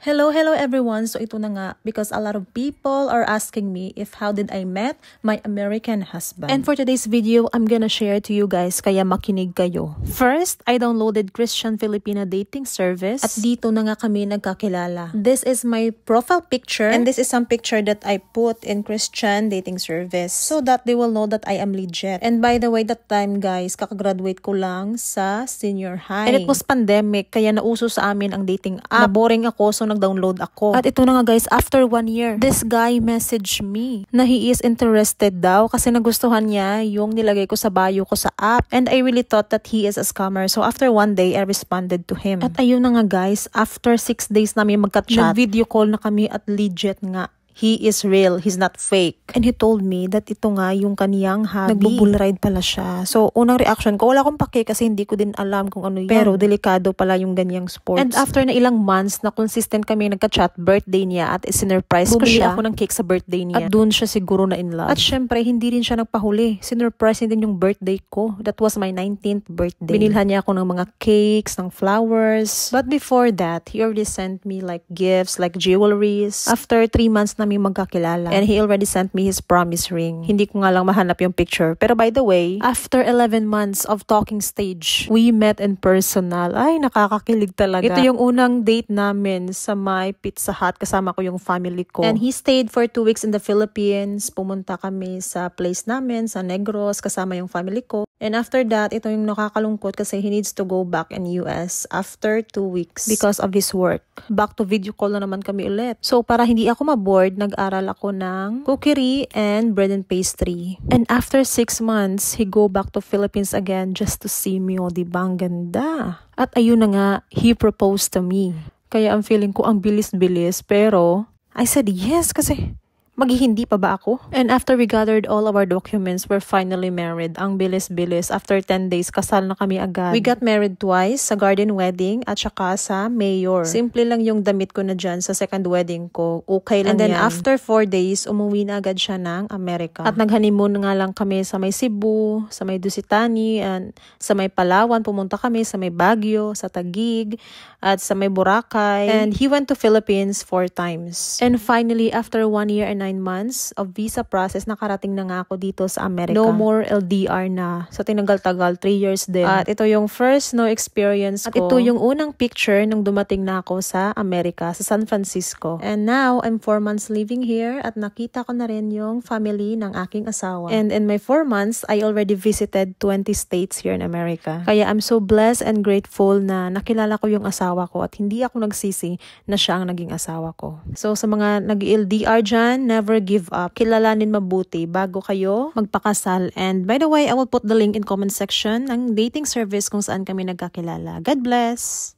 Hello everyone. So ito na nga because a lot of people are asking me if how did I met my American husband. And for today's video, I'm gonna share to you guys kaya makinig kayo. First, I downloaded Christian Filipina dating service at dito na nga kami nagkakilala. This is my profile picture and this is some picture that I put in Christian dating service so that they will know that I am legit. And by the way, that time guys, kakagraduate ko lang sa senior high. And it was pandemic kaya nauso sa amin ang dating app. Naboring ako so nag-download ako. At ito na nga guys, after 1 year, this guy messaged me na he is interested daw kasi nagustuhan niya yung nilagay ko sa bio ko sa app. And I really thought that he is a scammer. So after 1 day, I responded to him. At ayun na nga guys, after 6 days namin magka-chat, nag-video call na kami at legit nga. He is real. He's not fake. And he told me that ito nga yung kaniyang hobby. Nagbo-bull ride pala siya. So, unang reaction ko, wala akong pake kasi hindi ko din alam kung ano yan. Pero, delikado pala yung ganyang sports. And after na ilang months na consistent kami nagka-chat, birthday niya at sinurprise ko siya. Bumili ako ng cake sa birthday niya. At dun siya siguro na in love. At syempre, hindi rin siya nagpahuli. Sinurprise niya din yung birthday ko. That was my 19th birthday. Binilhan niya ako ng mga cakes, ng flowers. But before that, he already sent me like gifts, like jewelries. After 3 months namin magkakilala. And he already sent me his promise ring. Hindi ko nga lang mahanap yung picture. Pero by the way, after 11 months of talking stage, we met in personal. Ay, nakakakilig talaga. Ito yung unang date namin sa my Pizza Hut. Kasama ko yung family ko. And he stayed for 2 weeks in the Philippines. Pumunta kami sa place namin, sa Negros, kasama yung family ko. And after that, ito yung nakakalungkot kasi he needs to go back in US after 2 weeks because of his work. Back to video call na naman kami ulit. So, para hindi ako maboard, nag-aral ako ng cookery and bread and pastry. And after 6 months, he go back to Philippines again just to see me. O, diba? Ang ganda. At ayun na nga, he proposed to me. Kaya ang feeling ko ang bilis-bilis, pero I said yes kasi maghihindi pa ba ako? And after we gathered all of our documents, we're finally married. Ang bilis-bilis. After 10 days, kasal na kami agad. We got married twice, sa garden wedding at saka sa mayor. Simple lang yung damit ko na dyan sa second wedding ko. Okay lang yan. And then after 4 days, umuwi na agad siya ng Amerika. At nag-honeymoon nga lang kami sa may Cebu, sa may Dusitani, and sa may Palawan. Pumunta kami sa may Baguio, sa Taguig, at sa may Boracay. And he went to Philippines 4 times. And finally, after 1 year and 9 months of visa process, nakarating na nga ako dito sa Amerika. No more LDR na. Sa tinagal-tagal, 3 years din. At ito yung first no experience ko. At ito yung unang picture nung dumating na ako sa Amerika, sa San Francisco. And now, I'm 4 months living here at nakita ko na rin yung family ng aking asawa. And in my 4 months, I already visited 20 states here in America. Kaya I'm so blessed and grateful na nakilala ko yung asawa ko at hindi ako nagsisi na siya ang naging asawa ko. So, sa mga nag-LDR dyan, never give up. Kilalanin mabuti bago kayo magpakasal. And by the way, I will put the link in comment section ng dating service kung saan kami nagkakilala. God bless!